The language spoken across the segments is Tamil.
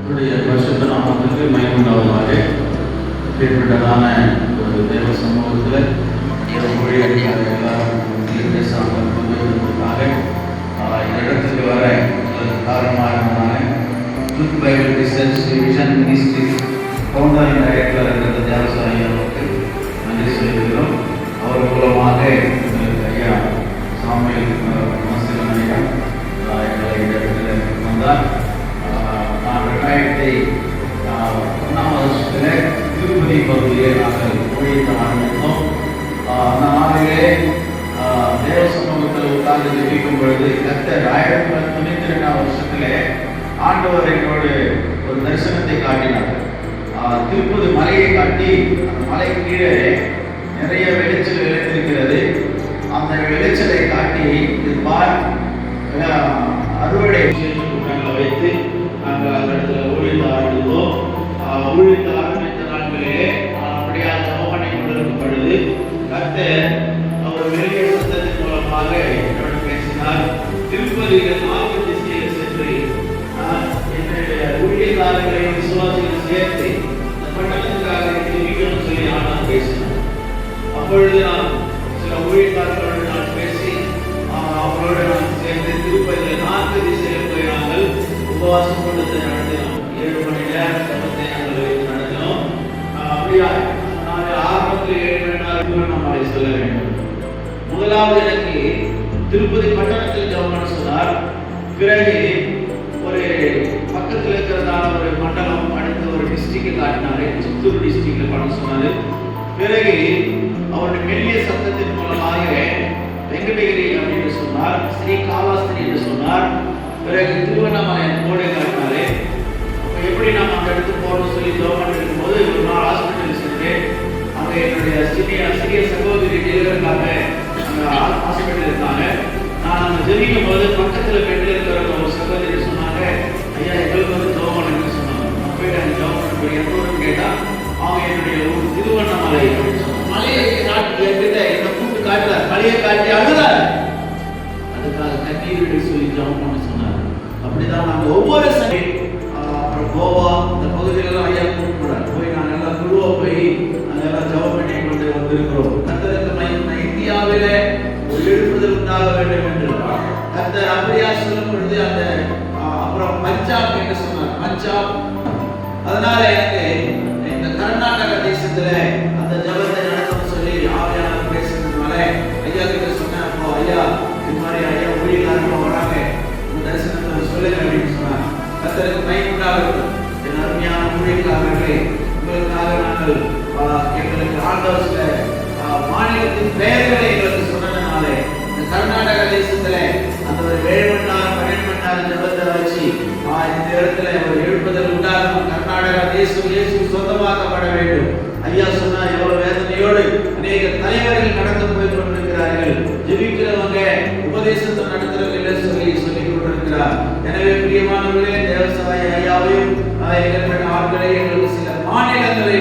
பரிசுத்த நாமத்துக்கு மகிமை உண்டாவதாக. இப்படிப்பட்டதான ஒரு தேவ சமூகத்தில் ஊழியர்கள் எல்லாரும் பேசாமல் கொண்டிருப்பதற்காக இந்த இடத்துக்கு வர காரணமாக truth Bible research vision ministry founder and director இருக்கிற தேவசாயி அவர்களுக்கு நன்றி சொல்லியிருக்கிறோம். அவர் மூலமாக எங்களுக்கு ஐயா சாமியல் மனசிலன் ஐயா எங்களை இந்த இடத்துல வந்தார். நான் 2001 வருஷத்தில் திருப்பதி பகுதியிலே நாங்கள் ஊழியத்தை ஆரம்பித்தோம். அந்த நாளிலே தேவ சமூகத்தில் உட்கார்ந்து ஜெபிக்கும் பொழுது கர்த்தர் 1992 வருஷத்திலே ஆண்டவர் எங்களோடு ஒரு தரிசனத்தை காட்டினார். திருப்பதி மலையை காட்டி அந்த மலை கீழே நிறைய விளைச்சல் விளைந்திருக்கிறது. அந்த விளைச்சலை காட்டி அறுவடை கூட்டங்களை வைத்து நாங்கள் அந்த இடத்துல ஊழியத்தை ஆரம்பித்தோம். ஊழியத்தை ஆரம்பித்த நாட்களிலே அப்படியாக ஜெபம் பண்ணி கொண்டிருக்கும் பொழுது கர்த்தர் அவர் வெளியே சத்தத்தின் மூலமாக என்னோடு பேசினார். திருப்பதியில் 4 திசையில் சென்று என்னுடைய ஊழியக்காரர்களை விசுவாசிகள் சேர்த்து இந்த பட்டணத்துக்காக ஜெபிக்கணும்னு சொல்லி நான் பேசினார். அப்பொழுது நான் சில ஊழியக்காரர்களோடு நான் பேசி அவங்களோடு நான் சேர்ந்து திருப்பதியில் 4 திசையில் போய் நாங்கள் உபவாசம் கூட்டத்தை நடத்தினோம். 7 மணி நேரம் ஜெபத்தை நாங்கள் வைத்து நடத்தினோம். அப்படியா நாங்கள் ஆரம்பத்தில் 7 மணி நேரம் நம்மளை சொல்ல வேண்டும். முதலாவது எனக்கு திருப்பதி பட்டணத்தில் ஜெபம் பண்ண சொன்னார். பிறகு ஒரு பக்கத்தில் இருக்கிறதான ஒரு மண்டலம் அடுத்த ஒரு டிஸ்ட்ரிக்டை காட்டினாரு. சித்தூர் டிஸ்ட்ரிக்ட்ல பண்ண சொன்னாரு. பிறகு அவருடைய மெல்லிய சத்தத்தின் மூலமாக வெங்கடகிரி அப்படின்னு சொன்னார், ஸ்ரீகாళஹஸ்தி என்று சொன்னார். பிறகு திருவண்ணாமலை கோடை காட்டினாரு. அப்போ எப்படி நம்ம அந்த இடத்துக்கு போகணும்னு சொல்லி ஜெபம் இருக்கும்போது ஒரு நாள் ஹாஸ்பிட்டல் சென்று அங்கே என்னுடைய சிறிய சகோதரி டெலிவரிக்காக அங்கே ஹாஸ்பிட்டல் இருந்தாங்க. நான் அங்கே ஜெபிக்கும் போது பக்கத்தில் பெட்டில் இருக்கிற ஒரு சகோதரி சொன்னாங்க, ஐயா எங்களுக்கு வந்து ஜெபம் பண்ணுன்னு சொன்னாங்க. நான் போயிட்டு அங்கே ஜெபம் பண்ண எந்த ஊருன்னு கேட்டால் அவங்க என்னுடைய ஊர் திருவண்ணாமலை அப்படின்னு சொன்னாங்க. மலையை காட்டி என்கிட்ட என்ன கூட்டு காட்டுறார், மலையை காட்டி அழுதார். அதுக்காக கண்ணீர் விட சொல்லி ஜெபம் பண்ண சொன்னார். அப்படிதான் நாங்கள் ஒவ்வொரு சனி அப்புறம் கோவா இந்த பகுதிகளெல்லாம் ஐயா கூப்பிடுறாரு. போய் நாங்கள் எல்லாம் குழுவா போய் நாங்கள் எல்லாம் ஜெபம் பண்ணி கொண்டு வந்திருக்கிறோம். கர்த்தருக்கு மகிமை. இந்தியாவிலே ஒரு எழுப்புதல் உண்டாக வேண்டும் என்று கர்த்தர் அப்படியா சொல்லும் பொழுது அந்த அப்புறம் பஞ்சாப் என்று சொன்னார். பஞ்சாப் அதனால எனக்கு இந்த கர்நாடக தேசத்துல அந்த ஜெபத்தை நடத்தணும்னு சொல்லி ஆவியானவர் பேசுறதுனால ஐயா கிட்ட சொன்னேன். அப்போ ஐயா இது மாதிரி ஐயா ஊழியக்காரங்க வராங்க, இந்த தரிசனத்தை சொல்லுங்க அப்படின்னு சொன்னார். கர்த்தருக்கு மகிமை உண்டாகட்டும். என் அருமையான ஊழியக்காரர்களே, உங்களுக்காக நாங்கள் எங்களுக்கு ஆண்டவர்ல மாநிலத்தின் பெயர்களை எங்களுக்கு சொன்னதுனால இந்த கர்நாடக தேசத்துல அந்த ஒரு 7 மணி நேரம் 12 மணி நேரம் ஜெபத்தை வச்சு இந்த இடத்துல ஒரு எழுப்புதல் உண்டாகும். கர்நாடக தேசம் இயேசு சொந்தமாக்கப்பட வேண்டும். ஐயா சொன்னா எவ்வளவு வேதனையோடு அநேக தலைவர்கள் நடந்து போய் கொண்டிருக்கிறார்கள். ஜெபிக்கிறவங்க உபதேசத்தை நடத்துறவங்க சொல்லிக் கொண்டிருக்கிறார். எனவே பிரியமானவர்களே, தேவசாய ஐயாவையும் எங்கள் ஆட்களை எங்களுக்கு சில மாநிலங்களை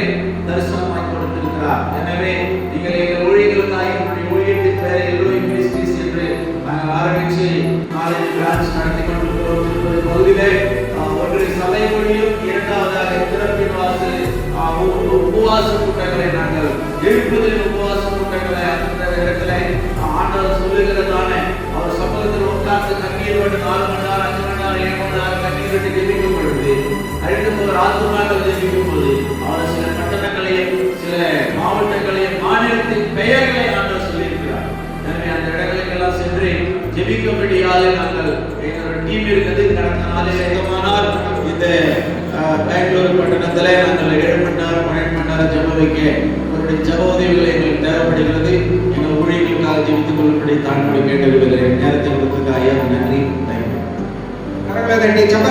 தரிசனமாக்கி கொடுத்திருக்கிறார். எனவே நீங்கள் எங்கள் ஊழியர்களுக்காக என்னுடைய ஊழியத்தின் பெயரை எல்லோரும் மினிஸ்ட்ரிஸ் என்று நாங்கள் ஆரம்பித்து 4 பிரான்ச் நடத்தி கொண்டிருக்கிறோம். திருப்பதி பகுதியிலே ஒன்று சபை மொழியும், இரண்டாவதாக திறப்பின் வாசல் உபவாச கூட்டங்களை நாங்கள் எழுப்புதலின் உபவாச கூட்டங்களை அந்த இடத்துல ஆண்டவர் சொல்லுகிறதான அவர் சமூகத்தில் உட்கார்ந்து கண்ணீர் விட்டு 4 மணி நேரம் 5 மணி நேரம் 7 மணி நேரம் கண்ணீர் விட்டு ஜெபிக்கும் பொழுது அழிந்து போகிற ஆத்மாக்கள் ஜெபிக்கும் போது அவர் சில பட்டணங்களையும் சில மாவட்டங்களையும் மாநிலத்தின் பெயர்களை ஆண்டவர் சொல்லியிருக்கிறார். எனவே அந்த இடங்களுக்கெல்லாம் சென்று ஜெபிக்கும்படியாக நாங்கள் எங்களோட டீம் இருக்குது. கடந்த நாளில் ஏகமானால் இந்த பெங்களூர் பட்டணத்தில் நாங்கள் 7 மணி நேரம் 12 மணி நேரம் ஜெப வைக்க உங்களுடைய ஜெப உதவிகளை எங்களுக்கு தேவைப்படுகிறது. எங்கள் ஊழியர்களுக்காக ஜெபித்துக் கொள்ளும்படி தாழ்மையோடு கேட்டுக்கொள்கிறேன். நேரத்தை கொடுத்ததுக்கு ஐயா நன்றி. கரங்களை தட்டி ஜெப